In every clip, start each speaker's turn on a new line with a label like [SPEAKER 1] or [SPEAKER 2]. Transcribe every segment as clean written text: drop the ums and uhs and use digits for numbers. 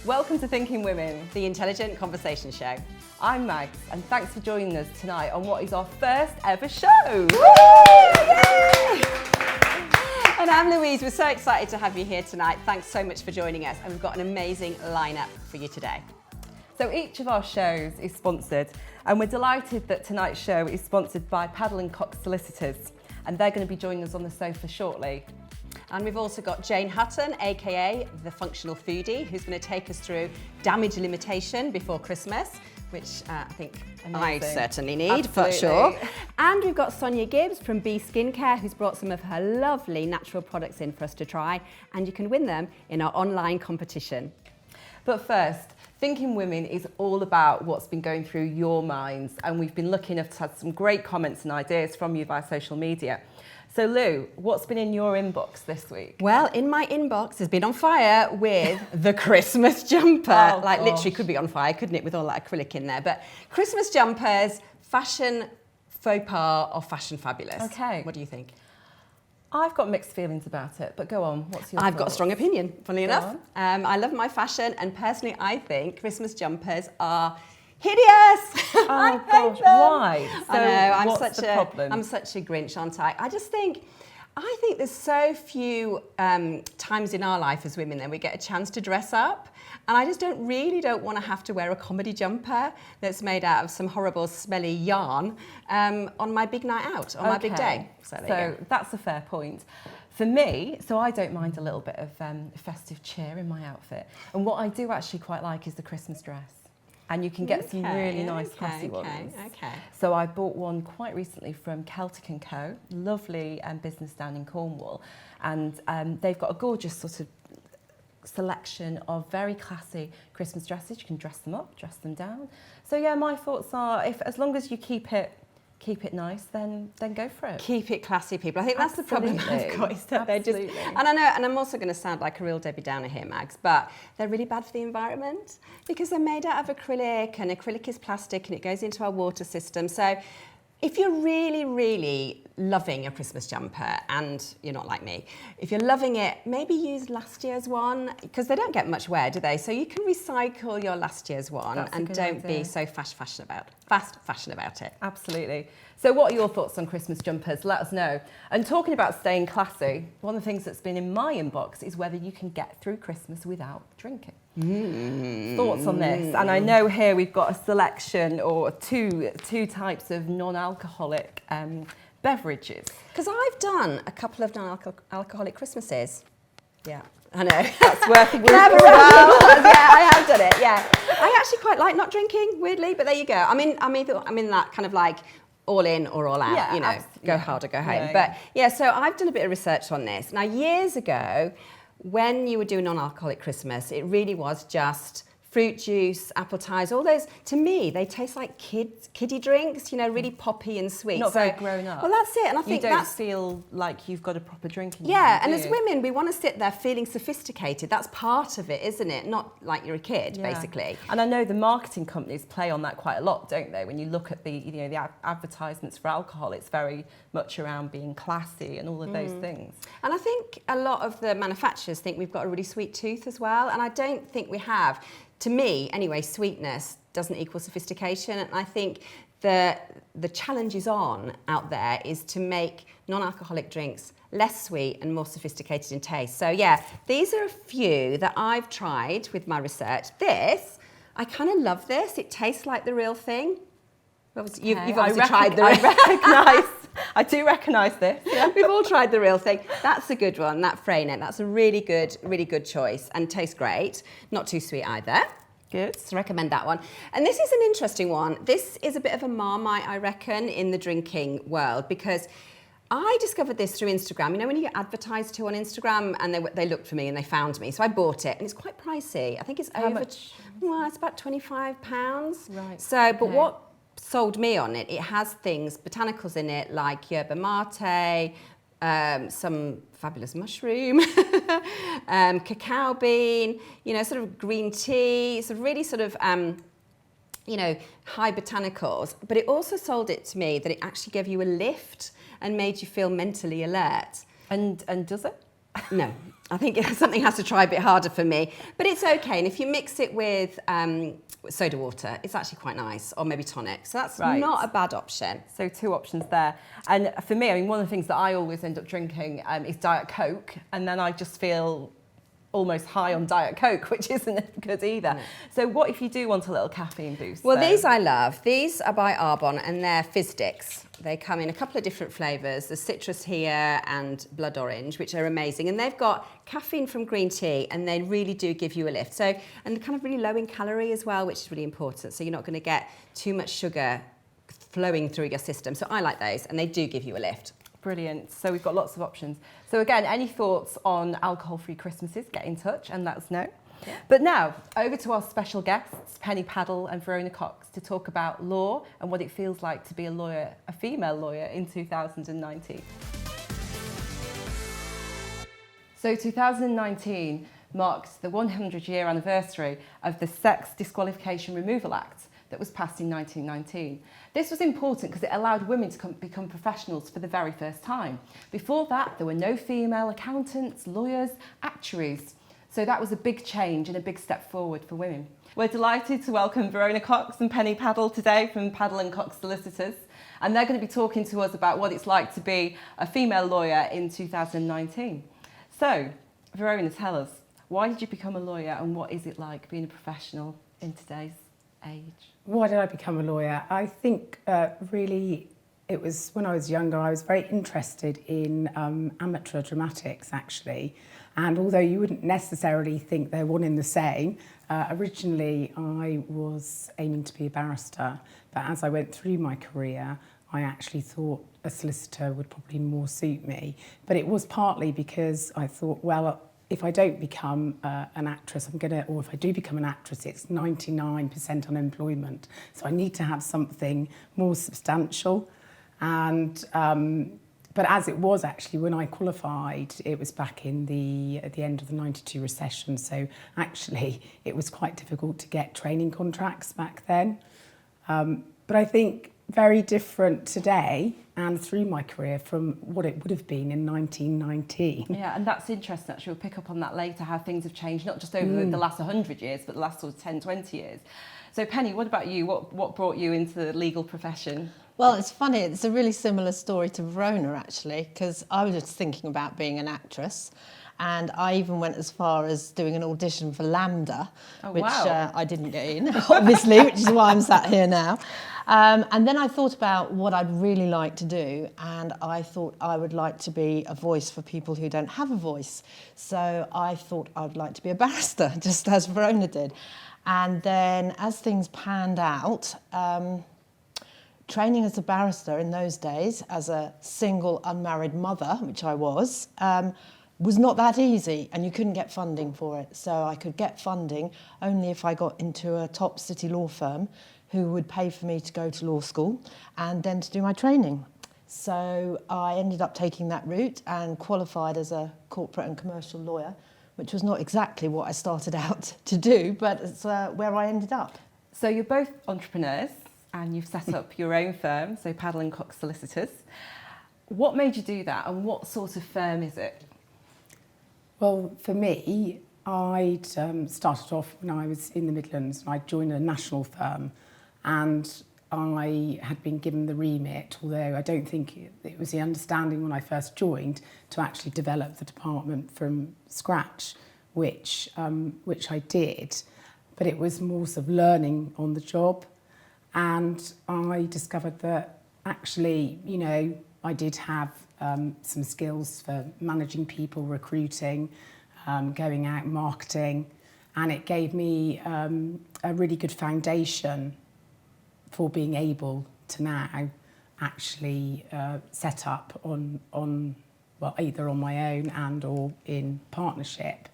[SPEAKER 1] Welcome to Thinking Women,
[SPEAKER 2] the intelligent conversation show.
[SPEAKER 1] I'm Mags, and thanks for joining us tonight on what is our first ever show.
[SPEAKER 2] Yay! And I'm Louise. We're so excited to have you here tonight. Thanks so much for joining us, and we've got an amazing lineup for you today.
[SPEAKER 1] So each of our shows is sponsored, and we're delighted that tonight's show is sponsored by Paddle & Cox Solicitors, and they're going to be joining us on the sofa shortly.
[SPEAKER 2] And we've also got Jane Hutton, aka the Functional Foodie, who's going to take us through damage limitation before Christmas, which I think I certainly need, for sure. And we've got Sonia Gibbs from B Skincare, who's brought some of her lovely natural products in for us to try, and you can win them in our online competition.
[SPEAKER 1] But first, Thinking Women is all about what's been going through your minds, and we've been lucky enough to have some great comments and ideas from you via social media. So Lou, what's been in your inbox this week?
[SPEAKER 2] Well, in my inbox has been on fire with the Christmas jumper. Literally could be on fire, couldn't it, with all that acrylic in there? But Christmas jumpers, fashion faux pas or fashion fabulous?
[SPEAKER 1] Okay.
[SPEAKER 2] What do you think?
[SPEAKER 1] I've got mixed feelings about it, but go on, what's your
[SPEAKER 2] I've got a
[SPEAKER 1] thoughts?
[SPEAKER 2] strong opinion, funnily
[SPEAKER 1] Go
[SPEAKER 2] enough.
[SPEAKER 1] on.
[SPEAKER 2] I love my fashion, and personally I think Christmas jumpers are hideous. I hate
[SPEAKER 1] gosh,
[SPEAKER 2] them.
[SPEAKER 1] why? So
[SPEAKER 2] I know,
[SPEAKER 1] what's the problem?
[SPEAKER 2] I'm such a Grinch, aren't I? I think there's so few times in our life as women that we get a chance to dress up. And I just don't want to have to wear a comedy jumper that's made out of some horrible smelly yarn on my big night out, on my big day.
[SPEAKER 1] So that's a fair point. For me, so I don't mind a little bit of festive cheer in my outfit. And what I do actually quite like is the Christmas dress. And you can get some really nice classy ones.
[SPEAKER 2] Okay.
[SPEAKER 1] So I bought one quite recently from Celtic & Co, lovely business down in Cornwall. And they've got a gorgeous sort of selection of very classy Christmas dresses. You can dress them up, dress them down. So yeah, my thoughts are, as long as you keep it nice, then go for it.
[SPEAKER 2] Keep it classy, people. I think that's the problem I've got, is that they're just...
[SPEAKER 1] Absolutely.
[SPEAKER 2] And I know, and I'm also going to sound like a real Debbie Downer here, Mags, but they're really bad for the environment because they're made out of acrylic, and acrylic is plastic, and it goes into our water system. So if you're really, really loving a Christmas jumper, and you're not like me, if you're loving it, maybe use last year's one, because they don't get much wear, do they? So you can recycle your last year's one and don't be so fast fashion about it.
[SPEAKER 1] Absolutely. So what are your thoughts on Christmas jumpers? Let us know. And talking about staying classy, one of the things that's been in my inbox is whether you can get through Christmas without drinking. Thoughts on this? And I know here we've got a selection or two types of non-alcoholic beverages.
[SPEAKER 2] Because I've done a couple of non-alcoholic Christmases. Yeah, I know.
[SPEAKER 1] That's worth it.
[SPEAKER 2] Yeah, I have done it. Yeah, I actually quite like not drinking. Weirdly, but there you go. I'm in that kind of like all in or all out.
[SPEAKER 1] Yeah,
[SPEAKER 2] you know,
[SPEAKER 1] absolutely.
[SPEAKER 2] go hard or go home.
[SPEAKER 1] Yeah,
[SPEAKER 2] but yeah, so I've done a bit of research on this. Now, years ago, when you were doing non-alcoholic Christmas, it really was just fruit juice, apple ties, all those, to me, they taste like kiddie drinks, you know, really poppy and sweet.
[SPEAKER 1] Not very grown up.
[SPEAKER 2] Well, that's it. And I think
[SPEAKER 1] you don't feel like you've got a proper drinking
[SPEAKER 2] Yeah,
[SPEAKER 1] time,
[SPEAKER 2] and as women, we want to sit there feeling sophisticated. That's part of it, isn't it? Not like you're a kid, basically.
[SPEAKER 1] And I know the marketing companies play on that quite a lot, don't they? When you look at the advertisements for alcohol, it's very much around being classy and all of those things.
[SPEAKER 2] And I think a lot of the manufacturers think we've got a really sweet tooth as well, and I don't think we have. To me, anyway, sweetness doesn't equal sophistication, and I think the challenge out there is to make non-alcoholic drinks less sweet and more sophisticated in taste. So yeah, these are a few that I've tried with my research. I kind of love this. It tastes like the real thing. You've obviously tried the real
[SPEAKER 1] I do recognise this.
[SPEAKER 2] Yeah. We've all tried the real thing. That's a good one, that Freynet. That's a really good choice and tastes great. Not too sweet either.
[SPEAKER 1] Good.
[SPEAKER 2] So recommend that one. And this is an interesting one. This is a bit of a Marmite, I reckon, in the drinking world, because I discovered this through Instagram. You know when you get advertised to on Instagram and they looked for me and they found me. So I bought it and it's quite pricey. I think it's
[SPEAKER 1] How much?
[SPEAKER 2] Well, it's about £25.
[SPEAKER 1] Right.
[SPEAKER 2] So, but what sold me on it, it has things, botanicals in it, like yerba mate, some fabulous mushroom, cacao bean, you know, sort of green tea, sort of really sort of, you know, high botanicals. But it also sold it to me that it actually gave you a lift and made you feel mentally alert.
[SPEAKER 1] And does it?
[SPEAKER 2] No, I think something has to try a bit harder for me, but it's okay. And if you mix it with soda water, it's actually quite nice, or maybe tonic. So that's
[SPEAKER 1] Right.
[SPEAKER 2] not a bad option.
[SPEAKER 1] So 2 options there. And for me, I mean, one of the things that I always end up drinking is Diet Coke, and then I just feel almost high on Diet Coke, which isn't good either. So what if you do want a little caffeine boost?
[SPEAKER 2] Well,
[SPEAKER 1] though?
[SPEAKER 2] these I love. These are by Arbonne, and they're fizz sticks. They come in a couple of different flavours. There's citrus here and blood orange, which are amazing. And they've got caffeine from green tea, and they really do give you a lift. So, and they're kind of really low in calorie as well, which is really important. So you're not going to get too much sugar flowing through your system. So I like those, and they do give you a lift.
[SPEAKER 1] Brilliant. So we've got lots of options. So again, any thoughts on alcohol-free Christmases, get in touch and let us know.
[SPEAKER 2] Yeah.
[SPEAKER 1] But now, over to our special guests, Penny Paddle and Verona Cox, to talk about law and what it feels like to be a lawyer, a female lawyer, in 2019. So 2019 marks the 100-year anniversary of the Sex Disqualification Removal Act that was passed in 1919. This was important because it allowed women to become professionals for the very first time. Before that, there were no female accountants, lawyers, actuaries. So that was a big change and a big step forward for women. We're delighted to welcome Verona Cox and Penny Paddle today from Paddle & Cox Solicitors. And they're going to be talking to us about what it's like to be a female lawyer in 2019. So, Verona, tell us, why did you become a lawyer and what is it like being a professional in today's age?
[SPEAKER 3] Why did I become a lawyer? I think really it was when I was younger, I was very interested in amateur dramatics actually. And although you wouldn't necessarily think they're one in the same, originally I was aiming to be a barrister. But as I went through my career, I actually thought a solicitor would probably more suit me. But it was partly because I thought, well, if I don't become an actress, or if I do become an actress, it's 99% unemployment. So I need to have something more substantial. And but as it was actually, when I qualified, it was back at the end of the 92 recession. So actually, it was quite difficult to get training contracts back then. But I think very different today and through my career from what it would have been in 1919.
[SPEAKER 1] Yeah, and that's interesting actually. We'll pick up on that later, how things have changed, not just over the last 100 years, but the last sort of 10, 20 years. So Penny, what about you? What brought you into the legal profession?
[SPEAKER 4] Well, it's funny, it's a really similar story to Verona actually, because I was just thinking about being an actress. And I even went as far as doing an audition for Lambda, which I didn't get in, obviously, which is why I'm sat here now. And then I thought about what I'd really like to do, and I thought I would like to be a voice for people who don't have a voice. So I thought I'd like to be a barrister, just as Verona did. And then as things panned out, training as a barrister in those days, as a single unmarried mother, which I was not that easy, and you couldn't get funding for it. So I could get funding only if I got into a top city law firm who would pay for me to go to law school and then to do my training. So I ended up taking that route and qualified as a corporate and commercial lawyer, which was not exactly what I started out to do, but it's where I ended up.
[SPEAKER 1] So you're both entrepreneurs and you've set up your own firm, so Paddle & Cox Solicitors. What made you do that, and what sort of firm is it?
[SPEAKER 3] Well, for me, I'd started off when I was in the Midlands, and I joined a national firm, and I had been given the remit, although I don't think it was the understanding when I first joined, to actually develop the department from scratch, which I did. But it was more sort of learning on the job. And I discovered that actually, you know, I did have some skills for managing people, recruiting, going out, marketing, and it gave me a really good foundation for being able to now actually set up on well, either on my own and or in partnership.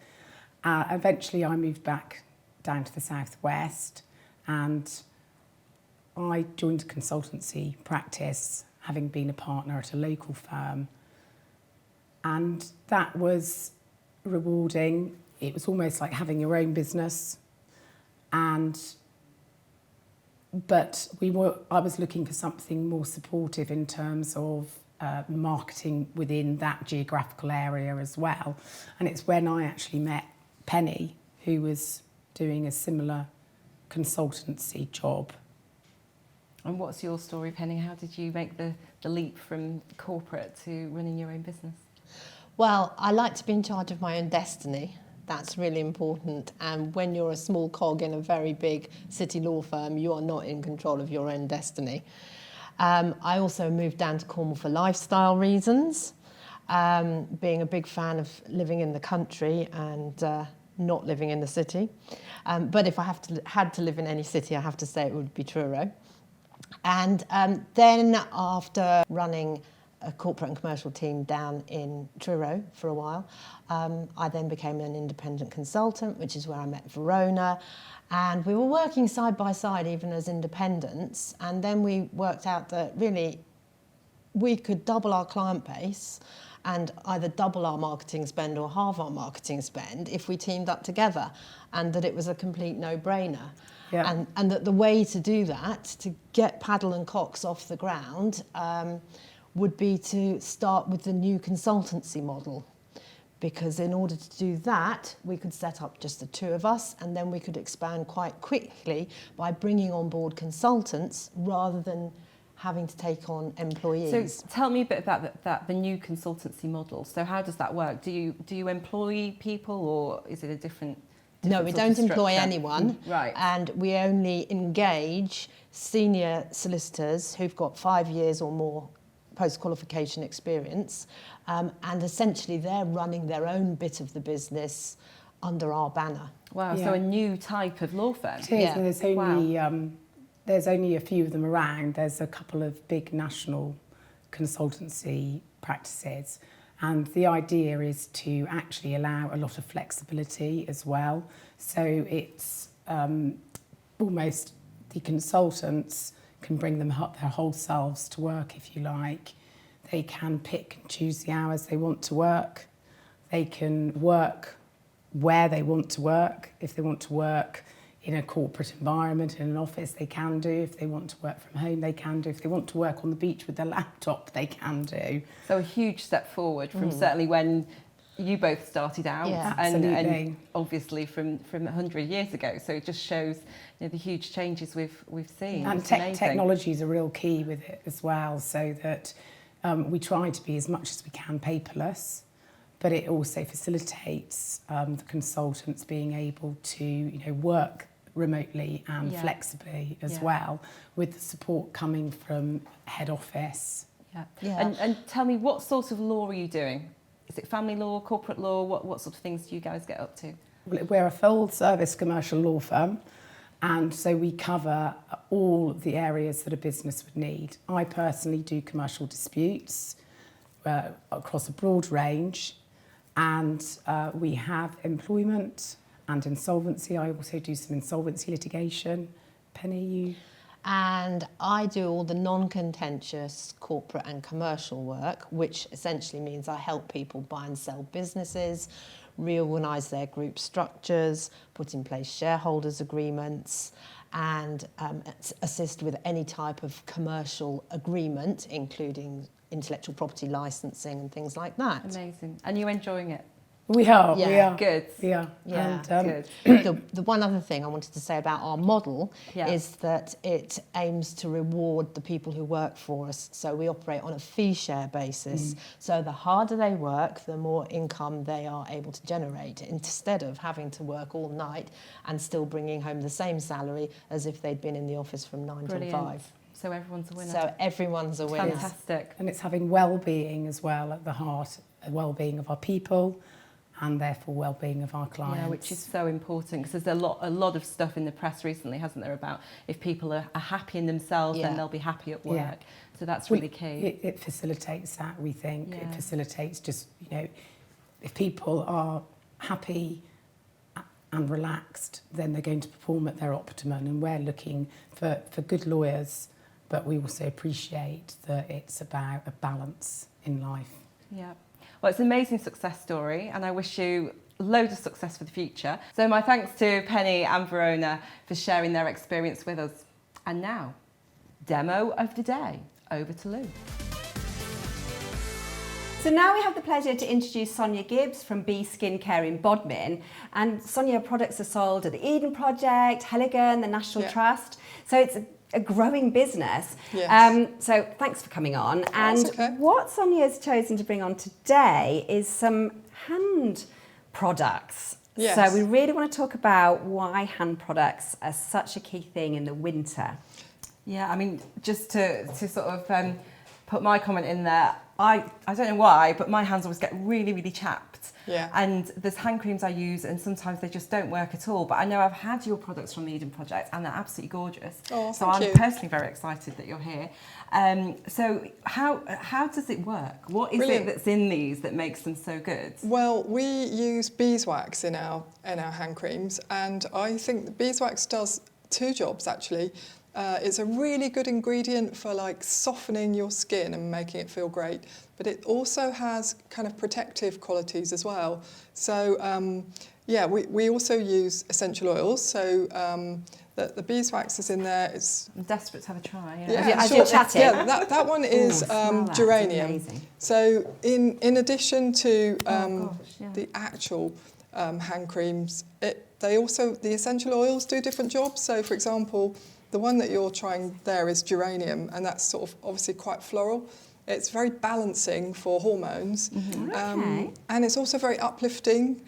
[SPEAKER 3] Eventually I moved back down to the southwest, and I joined a consultancy practice, having been a partner at a local firm. And that was rewarding. It was almost like having your own business. But I was looking for something more supportive in terms of marketing within that geographical area as well. And it's when I actually met Penny, who was doing a similar consultancy job.
[SPEAKER 1] And what's your story, Penny? How did you make the leap from corporate to running your own business?
[SPEAKER 4] Well, I like to be in charge of my own destiny. That's really important. And when you're a small cog in a very big city law firm, you are not in control of your own destiny. I also moved down to Cornwall for lifestyle reasons, being a big fan of living in the country and not living in the city. But if I had to live in any city, I have to say it would be Truro. And then after running a corporate and commercial team down in Truro for a while, I then became an independent consultant, which is where I met Verona. And we were working side by side even as independents. And then we worked out that really we could double our client base and either double our marketing spend or halve our marketing spend if we teamed up together, and that it was a complete no-brainer.
[SPEAKER 3] Yeah.
[SPEAKER 4] And that the way to do that, to get Paddle and Cox off the ground, would be to start with the new consultancy model. Because in order to do that, we could set up just the two of us, and then we could expand quite quickly by bringing on board consultants rather than having to take on employees.
[SPEAKER 1] So tell me a bit about the new consultancy model. So how does that work? Do you employ people, or is it a different
[SPEAKER 4] No, we
[SPEAKER 1] sort
[SPEAKER 4] don't
[SPEAKER 1] of
[SPEAKER 4] employ
[SPEAKER 1] structure?
[SPEAKER 4] anyone.
[SPEAKER 1] Right.
[SPEAKER 4] And we only engage senior solicitors who've got 5 years or more post-qualification experience, and essentially they're running their own bit of the business under our banner.
[SPEAKER 1] Wow,
[SPEAKER 3] Yeah.
[SPEAKER 1] so a new type of law firm.
[SPEAKER 3] It is,
[SPEAKER 4] Yeah.
[SPEAKER 3] and there's only a few of them around. There's a couple of big national consultancy practices, and the idea is to actually allow a lot of flexibility as well. So it's almost the consultants can bring their whole selves to work, if you like. They can pick and choose the hours they want to work. They can work where they want to work. If they want to work in a corporate environment, in an office, they can do. If they want to work from home, they can do. If they want to work on the beach with their laptop, they can do.
[SPEAKER 1] So a huge step forward from certainly when you both started out,
[SPEAKER 4] Yeah.
[SPEAKER 1] and
[SPEAKER 3] Absolutely.
[SPEAKER 1] obviously from 100 years ago. So it just shows, you know, the huge changes we've seen.
[SPEAKER 3] And
[SPEAKER 1] It's amazing.
[SPEAKER 3] technology is a real key with it as well, so that we try to be as much as we can paperless, but it also facilitates the consultants being able to, work remotely and
[SPEAKER 1] Yeah.
[SPEAKER 3] flexibly as
[SPEAKER 1] Yeah.
[SPEAKER 3] well, with the support coming from head office.
[SPEAKER 1] Yeah.
[SPEAKER 4] Yeah.
[SPEAKER 1] And tell me, what sort of law are you doing? Is it family law, corporate law? What sort of things do you guys get up to?
[SPEAKER 3] We're a full service commercial law firm, and so we cover all the areas that a business would need. I personally do commercial disputes across a broad range, and we have employment and insolvency. I also do some insolvency litigation. Penny, you?
[SPEAKER 4] And I do all the non-contentious corporate and commercial work, which essentially means I help people buy and sell businesses, reorganise their group structures, put in place shareholders agreements, and assist with any type of commercial agreement, inclung intellectual property licensing and things like that.
[SPEAKER 1] Amazing. And you enjoying it?
[SPEAKER 3] We are.
[SPEAKER 1] Good.
[SPEAKER 3] Yeah.
[SPEAKER 4] Yeah.
[SPEAKER 1] Good.
[SPEAKER 4] The one other thing I wanted to say about our model
[SPEAKER 1] Yeah.
[SPEAKER 4] is that it aims to reward the people who work for us. So we operate on a fee share basis. So the harder they work, the more income they are able to generate, instead of having to work all night and still bringing home the same salary as if they'd been in the office from 9 till
[SPEAKER 1] Brilliant.
[SPEAKER 4] 5.
[SPEAKER 1] So everyone's a winner.
[SPEAKER 4] So everyone's a winner.
[SPEAKER 1] Fantastic.
[SPEAKER 3] And it's having well-being as well at the heart, well-being of our people, and therefore well-being of our clients.
[SPEAKER 1] Yeah, which is so important, because there's a lot of stuff in the press recently, hasn't there, about if people are happy in themselves,
[SPEAKER 4] Yeah.
[SPEAKER 1] then they'll be happy at work.
[SPEAKER 3] Yeah.
[SPEAKER 1] So that's really key.
[SPEAKER 3] It facilitates that, we think.
[SPEAKER 1] Yeah.
[SPEAKER 3] It facilitates just, if people are happy and relaxed, then they're going to perform at their optimum. And we're looking for good lawyers, but we also appreciate that it's about a balance in life.
[SPEAKER 1] Yeah. Well, it's an amazing success story, and I wish you loads of success for the future. So my thanks to Penny and Verona for sharing their experience with us. And now, demo of the day. Over to Lou.
[SPEAKER 2] So now we have the pleasure to introduce Sonia Gibbs from Bee Skincare in Bodmin. And Sonia, products are sold at the Eden Project, Heligan, the National Trust. So it's a growing business.
[SPEAKER 5] Yes.
[SPEAKER 2] So thanks for coming on.
[SPEAKER 5] That's
[SPEAKER 2] And
[SPEAKER 5] okay.
[SPEAKER 2] what Sonia's chosen to bring on today is some hand products.
[SPEAKER 5] Yes.
[SPEAKER 2] So we really want to talk about why hand products are such a key thing in the winter.
[SPEAKER 1] Yeah, I mean, just to sort of put my comment in there, I don't know why, but my hands always get really, really chapped.
[SPEAKER 5] Yeah.
[SPEAKER 1] And there's hand creams I use and sometimes they just don't work at all. But I know I've had your products from the Eden Project and they're absolutely gorgeous.
[SPEAKER 5] Oh,
[SPEAKER 1] so
[SPEAKER 5] thank
[SPEAKER 1] I'm
[SPEAKER 5] you.
[SPEAKER 1] personally very excited that you're here. So how does it work? What is
[SPEAKER 5] Brilliant.
[SPEAKER 1] it that's in these that makes them so good?
[SPEAKER 5] Well, we use beeswax in our hand creams, and I think the beeswax does two jobs actually. It's a really good ingredient for like softening your skin and making it feel great, but it also has kind of protective qualities as well. So yeah, we also use essential oils. So the beeswax is in there. It's
[SPEAKER 1] I'm desperate to have a try.
[SPEAKER 2] As you're chatting.
[SPEAKER 5] Yeah, that one is
[SPEAKER 2] smell that, it's
[SPEAKER 5] geranium.
[SPEAKER 2] amazing.
[SPEAKER 5] So in addition to
[SPEAKER 1] yeah.
[SPEAKER 5] the actual hand creams, the essential oils do different jobs. So for example, the one that you're trying there is geranium, and that's sort of obviously quite floral. It's very balancing for hormones,
[SPEAKER 2] Okay.
[SPEAKER 5] and it's also very uplifting.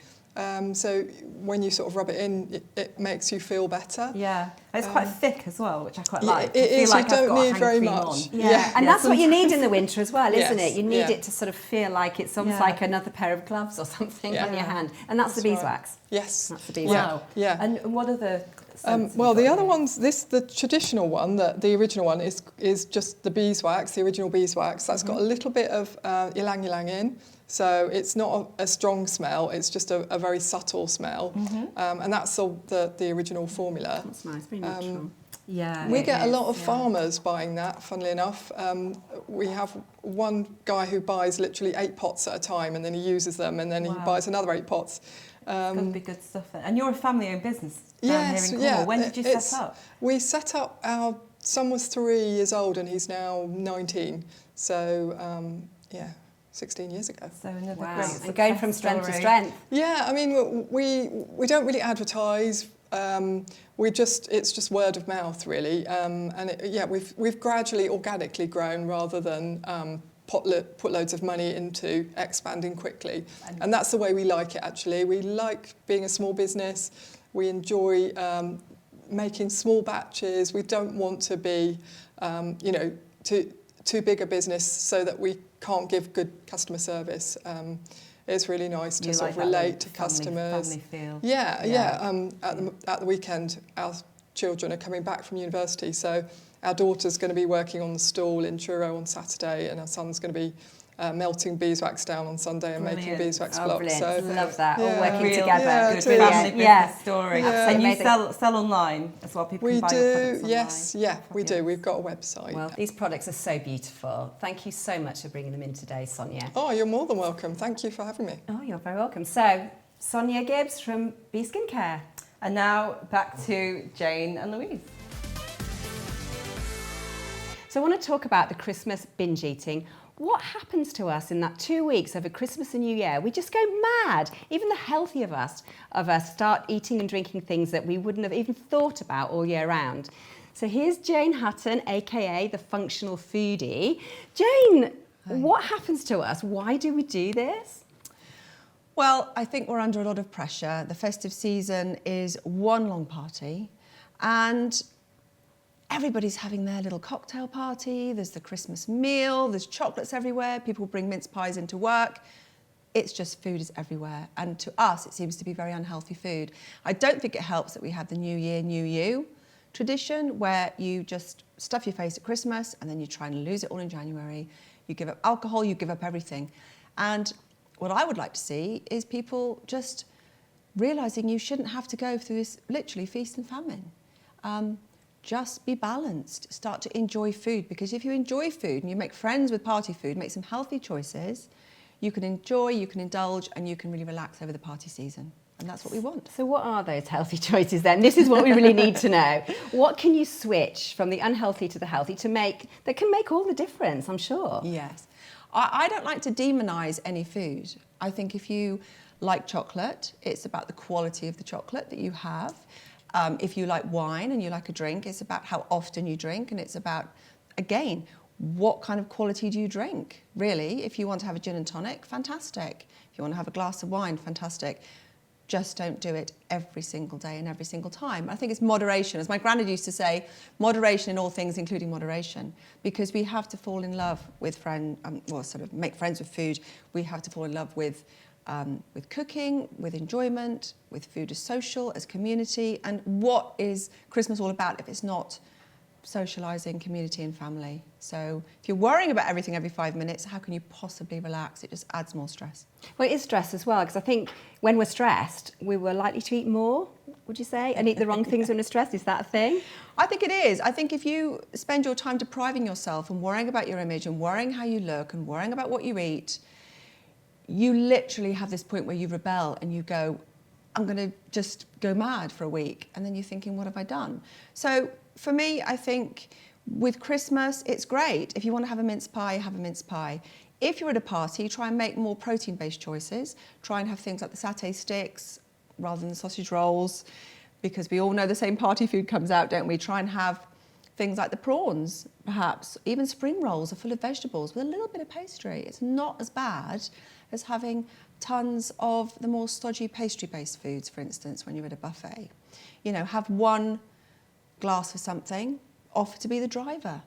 [SPEAKER 5] So when you sort of rub it in, it makes you feel better.
[SPEAKER 1] Yeah, it's quite thick as well, which I quite
[SPEAKER 5] Yeah,
[SPEAKER 1] like.
[SPEAKER 5] it
[SPEAKER 1] I feel
[SPEAKER 5] is,
[SPEAKER 1] like
[SPEAKER 5] you
[SPEAKER 1] I've
[SPEAKER 5] don't
[SPEAKER 1] got a
[SPEAKER 5] need
[SPEAKER 1] hand
[SPEAKER 5] very
[SPEAKER 1] cream
[SPEAKER 5] much.
[SPEAKER 1] on.
[SPEAKER 5] Yeah.
[SPEAKER 2] And
[SPEAKER 1] Yeah,
[SPEAKER 2] that's what you need in the winter as well, isn't
[SPEAKER 5] Yes,
[SPEAKER 2] it? You need
[SPEAKER 5] yeah.
[SPEAKER 2] it to sort of feel like it's almost
[SPEAKER 1] Yeah.
[SPEAKER 2] like another pair of gloves or something
[SPEAKER 5] Yeah.
[SPEAKER 2] on your hand. And that's the
[SPEAKER 5] That's right.
[SPEAKER 2] beeswax.
[SPEAKER 5] Yes.
[SPEAKER 2] That's the beeswax.
[SPEAKER 1] Wow.
[SPEAKER 5] Yeah.
[SPEAKER 1] And what are the scents
[SPEAKER 5] Well,
[SPEAKER 1] you've
[SPEAKER 5] the
[SPEAKER 1] got
[SPEAKER 5] other
[SPEAKER 1] here?
[SPEAKER 5] ones, the traditional one, the original one is just the beeswax, the original beeswax. That's got a little bit of ylang ylang in, so it's not a strong smell. It's just a very subtle smell, and that's the original formula.
[SPEAKER 2] That's nice, very natural.
[SPEAKER 1] Yeah,
[SPEAKER 5] We
[SPEAKER 1] it
[SPEAKER 5] get a
[SPEAKER 1] is,
[SPEAKER 5] lot of
[SPEAKER 1] yeah.
[SPEAKER 5] farmers buying that, funnily enough. We have one guy who buys literally 8 pots at a time, and then he uses them, and then he
[SPEAKER 1] Wow.
[SPEAKER 5] buys another 8 pots.
[SPEAKER 1] It's going to be good stuff. Then. And you're a family-owned business down here in Cornwall. When did you set up?
[SPEAKER 5] We set up, our son was 3 years old and he's now 19. So, 16 years ago.
[SPEAKER 1] So another
[SPEAKER 2] Wow.
[SPEAKER 1] great
[SPEAKER 2] And going from
[SPEAKER 1] success
[SPEAKER 2] strength to
[SPEAKER 1] story.
[SPEAKER 2] strength.
[SPEAKER 5] Yeah, I mean, we don't really advertise. It's just word of mouth, really. We've gradually, organically grown rather than put loads of money into expanding quickly. And that's the way we like it, actually. We like being a small business. We enjoy making small batches. We don't want to be, too big a business so that we can't give good customer service. It's really nice to
[SPEAKER 1] You
[SPEAKER 5] sort
[SPEAKER 1] like
[SPEAKER 5] of
[SPEAKER 1] that
[SPEAKER 5] relate to
[SPEAKER 1] family
[SPEAKER 5] customers.
[SPEAKER 1] feel.
[SPEAKER 5] Yeah. At the weekend, our children are coming back from university, so our daughter's going to be working on the stall in Truro on Saturday, and our son's going to be melting beeswax down on Sunday and making
[SPEAKER 1] Brilliant.
[SPEAKER 5] beeswax
[SPEAKER 2] Oh,
[SPEAKER 5] blocks.
[SPEAKER 2] brilliant.
[SPEAKER 5] So
[SPEAKER 2] Love that. All
[SPEAKER 5] yeah.
[SPEAKER 2] working
[SPEAKER 1] Real,
[SPEAKER 2] together.
[SPEAKER 5] yeah,
[SPEAKER 1] good
[SPEAKER 5] it is.
[SPEAKER 1] family business
[SPEAKER 2] Yeah.
[SPEAKER 1] story.
[SPEAKER 5] Yeah.
[SPEAKER 1] And you
[SPEAKER 2] Amazing.
[SPEAKER 1] sell online as well. People
[SPEAKER 5] we
[SPEAKER 1] can buy your
[SPEAKER 5] do,
[SPEAKER 1] products online.
[SPEAKER 5] yes, yeah, we do.
[SPEAKER 1] Fabulous.
[SPEAKER 5] We've got a website.
[SPEAKER 2] Well, these products are so beautiful. Thank you so much for bringing them in today, Sonia.
[SPEAKER 5] Oh, you're more than welcome. Thank you for having me.
[SPEAKER 2] Oh, you're very welcome. So, Sonia Gibbs from Bee Skincare.
[SPEAKER 1] And now back to Jane and Louise.
[SPEAKER 2] So I want to talk about the Christmas binge eating. What happens to us in that 2 weeks over Christmas and New Year? We just go mad. Even the healthy of us start eating and drinking things that we wouldn't have even thought about all year round. So here's Jane Hutton, aka the functional foodie. Jane, what happens to us? Why do we do this?
[SPEAKER 4] Well, I think we're under a lot of pressure. The festive season is one long party, and everybody's having their little cocktail party. There's the Christmas meal, there's chocolates everywhere, people bring mince pies into work. It's just food is everywhere. And to us, it seems to be very unhealthy food. I don't think it helps that we have the New Year, New You tradition, where you just stuff your face at Christmas and then you try and lose it all in January. You give up alcohol, you give up everything. And what I would like to see is people just realising you shouldn't have to go through this literally feast and famine. Just be balanced, start to enjoy food, because if you enjoy food and you make friends with party food, make some healthy choices, you can enjoy, you can indulge, and you can really relax over the party season. And that's what we want.
[SPEAKER 2] So what are those healthy choices then? This is what we really need to know. What can you switch from the unhealthy to the healthy that can make all the difference, I'm sure?
[SPEAKER 4] Yes.
[SPEAKER 6] I don't like to demonise any food. I think if you like chocolate, it's about the quality of the chocolate that you have. If you like wine and you like a drink, it's about how often you drink, and it's about, again, what kind of quality do you drink, really? If you want to have a gin and tonic, fantastic. If you want to have a glass of wine, fantastic. Just don't do it every single day and every single time. I think it's moderation. As my granddad used to say, moderation in all things, including moderation, because we have to fall in love with make friends with food. We have to fall in love with cooking, with enjoyment, with food as social, as community. And what is Christmas all about if it's not socialising, community and family? So if you're worrying about everything every 5 minutes, how can you possibly relax? It just adds more stress.
[SPEAKER 2] Well, it is stress as well, because I think when we're stressed, we were likely to eat more, would you say? And eat the wrong things when we're stressed. Is that a thing?
[SPEAKER 6] I think it is. I think if you spend your time depriving yourself and worrying about your image and worrying how you look and worrying about what you eat, you literally have this point where you rebel and you go, I'm going to just go mad for a week. And then you're thinking, what have I done? So for me, I think with Christmas, it's great. If you want to have a mince pie, have a mince pie. If you're at a party, try and make more protein-based choices. Try and have things like the satay sticks rather than the sausage rolls, because we all know the same party food comes out, don't we? Try and have things like the prawns, perhaps. Even spring rolls are full of vegetables with a little bit of pastry. It's not as bad as having tons of the more stodgy pastry-based foods, for instance, when you're at a buffet. You know, have one glass of something, offer to be the driver.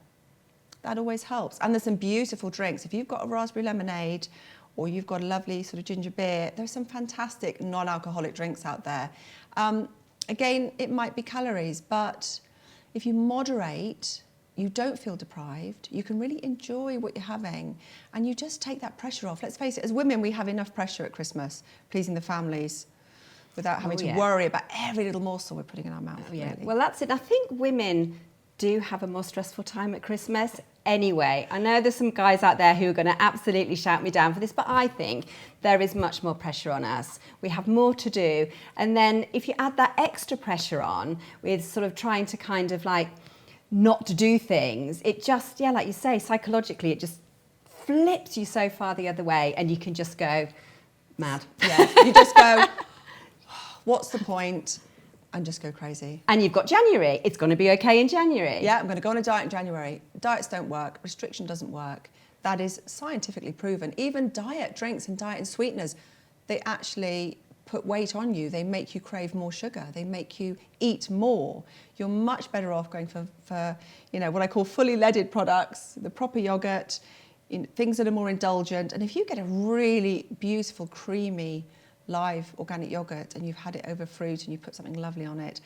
[SPEAKER 6] That always helps. And there's some beautiful drinks. If you've got a raspberry lemonade or you've got a lovely sort of ginger beer, there's some fantastic non-alcoholic drinks out there. Again, it might be calories, but if you moderate, you don't feel deprived, you can really enjoy what you're having, and you just take that pressure off. Let's face it, as women, we have enough pressure at Christmas, pleasing the families, without having to worry about every little morsel we're putting in our mouth. Really.
[SPEAKER 2] Well, that's it. I think women do have a more stressful time at Christmas anyway. I know there's some guys out there who are going to absolutely shout me down for this, but I think there is much more pressure on us. We have more to do. And then if you add that extra pressure on with sort of trying to kind of like not to do things, it just, yeah, like you say, psychologically, it just flips you so far the other way and you can just go mad.
[SPEAKER 6] Yeah, you just go, what's the point? And just go crazy.
[SPEAKER 2] And you've got January. It's going to be okay in January.
[SPEAKER 6] Yeah, I'm going to go on a diet in January. Diets don't work. Restriction doesn't work. That is scientifically proven. Even diet drinks and diet and sweeteners, they actually put weight on you. They make you crave more sugar. They make you eat more. You're much better off going for what I call fully leaded products, the proper yogurt, things that are more indulgent. And if you get a really beautiful, creamy, live organic yogurt and you've had it over fruit and you put something lovely on it,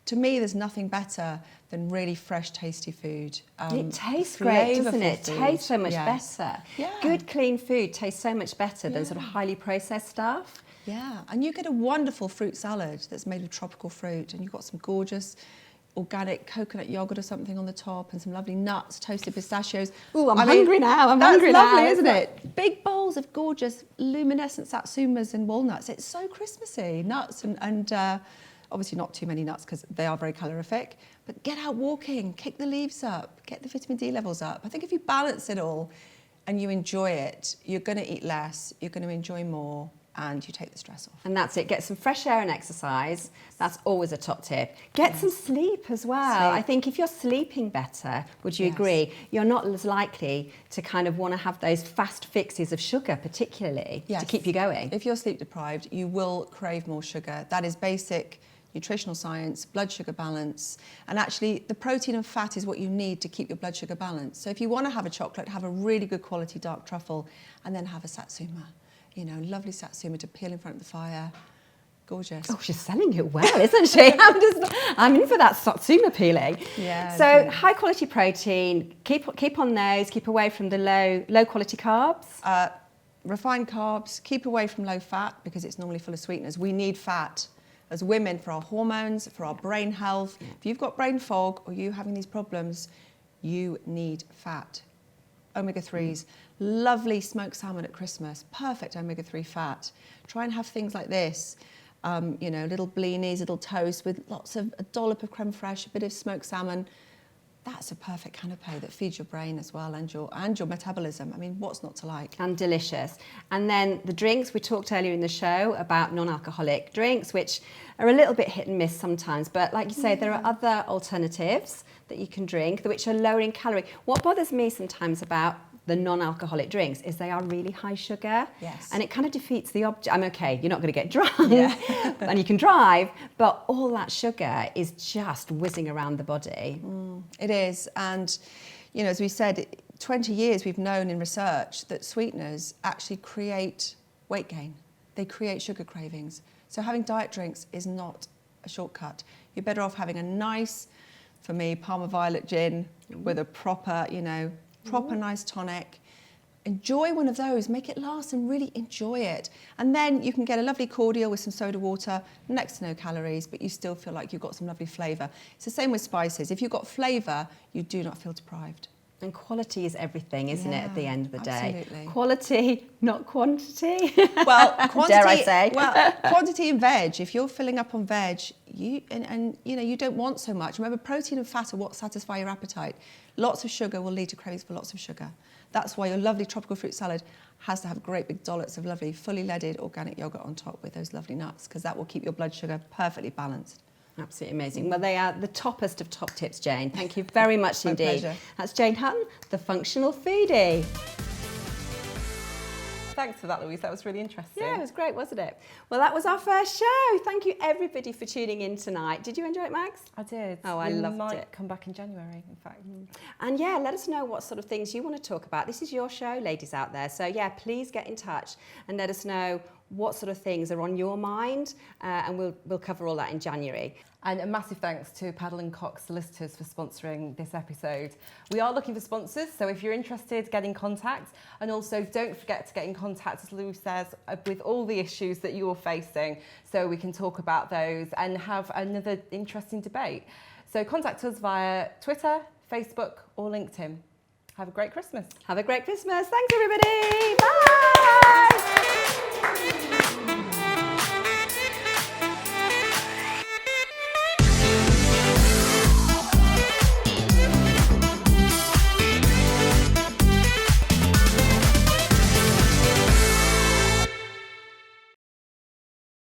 [SPEAKER 6] to me there's nothing better than really fresh, tasty food.
[SPEAKER 2] It tastes great, doesn't it? It tastes so much better.
[SPEAKER 6] Yeah.
[SPEAKER 2] Good, clean food tastes so much better than sort of highly processed stuff.
[SPEAKER 6] Yeah, and you get a wonderful fruit salad that's made with tropical fruit, and you've got some gorgeous organic coconut yogurt or something on the top, and some lovely nuts, toasted pistachios.
[SPEAKER 2] Ooh, I'm hungry now. I'm hungry
[SPEAKER 6] now. That's lovely,
[SPEAKER 2] now,
[SPEAKER 6] isn't it? Big bowls of gorgeous luminescent satsumas and walnuts. It's so Christmassy. Nuts and obviously not too many nuts because they are very calorific. But get out walking, kick the leaves up, get the vitamin D levels up. I think if you balance it all and you enjoy it, you're going to eat less, you're going to enjoy more, and you take the stress off.
[SPEAKER 2] And that's it. Get some fresh air and exercise. That's always a top tip. Get some sleep as well. I think if you're sleeping better, would you agree, you're not as likely to kind of want to have those fast fixes of sugar, particularly, to keep you going.
[SPEAKER 6] If you're sleep deprived, you will crave more sugar. That is basic nutritional science, blood sugar balance. And actually, the protein and fat is what you need to keep your blood sugar balanced. So if you want to have a chocolate, have a really good quality dark truffle, and then have a satsuma. Lovely satsuma to peel in front of the fire. Gorgeous.
[SPEAKER 2] Oh, she's selling it well, isn't she? I'm in for that satsuma peeling.
[SPEAKER 6] Yeah.
[SPEAKER 2] So high quality protein, keep on those, keep away from the low quality carbs.
[SPEAKER 6] Refined carbs, keep away from low fat because it's normally full of sweeteners. We need fat as women for our hormones, for our brain health. If you've got brain fog or you're having these problems, you need fat. Omega-3s, lovely smoked salmon at Christmas, perfect omega-3 fat. Try and have things like this, little blinis, little toast with a dollop of creme fraiche, a bit of smoked salmon. that's a perfect canapé that feeds your brain as well and your metabolism. I mean, what's not to like?
[SPEAKER 2] And delicious. And then the drinks, we talked earlier in the show about non-alcoholic drinks, which are a little bit hit and miss sometimes. But like you say, there are other alternatives that you can drink, which are lower in calorie. What bothers me sometimes about the non-alcoholic drinks is they are really high sugar.
[SPEAKER 6] Yes.
[SPEAKER 2] And it kind of defeats the object. I'm okay, you're not going to get drunk and you can drive, but all that sugar is just whizzing around the body.
[SPEAKER 6] It is. And, you know, as we said, 20 years we've known in research that sweeteners actually create weight gain. They create sugar cravings. So having diet drinks is not a shortcut. You're better off having a nice, for me, Parma Violet gin with a proper, you know, nice tonic. Enjoy one of those, make it last and really enjoy it. And then you can get a lovely cordial with some soda water, next to no calories, but you still feel like you've got some lovely flavour. It's the same with spices. If you've got flavour, you do not feel deprived.
[SPEAKER 2] And quality is everything, isn't it, at the end of the day?
[SPEAKER 6] Absolutely.
[SPEAKER 2] Quality, not quantity.
[SPEAKER 6] Well, quantity,
[SPEAKER 2] dare I say?
[SPEAKER 6] Well, quantity in veg. If you're filling up on veg, you know you don't want so much. Remember, protein and fat are what satisfy your appetite. Lots of sugar will lead to cravings for lots of sugar. That's why your lovely tropical fruit salad has to have great big dollops of lovely fully leaded organic yogurt on top with those lovely nuts, because that will keep your blood sugar perfectly balanced.
[SPEAKER 2] Absolutely amazing. Well, they are the toppest of top tips, Jane. Thank you very much
[SPEAKER 6] My
[SPEAKER 2] indeed.
[SPEAKER 6] pleasure.
[SPEAKER 2] That's Jane Hutton, the functional foodie.
[SPEAKER 1] Thanks for that, Louise. That was really interesting.
[SPEAKER 2] Yeah, it was great, wasn't it? Well, that was our first show. Thank you, everybody, for tuning in tonight. Did you enjoy it, Max?
[SPEAKER 1] I did.
[SPEAKER 2] Oh, I loved
[SPEAKER 1] We might
[SPEAKER 2] it.
[SPEAKER 1] come back in January, in fact.
[SPEAKER 2] And yeah, let us know what sort of things you want to talk about. This is your show, ladies out there. So yeah, please get in touch and let us know what sort of things are on your mind, and we'll cover all that in January.
[SPEAKER 1] And a massive thanks to Paddle & Cox Solicitors for sponsoring this episode. We are looking for sponsors, so if you're interested, get in contact. And also don't forget to get in contact, as Lou says, with all the issues that you're facing, so we can talk about those and have another interesting debate. So contact us via Twitter, Facebook or LinkedIn. Have a great Christmas.
[SPEAKER 2] Have a great Christmas. Thanks, everybody. Bye.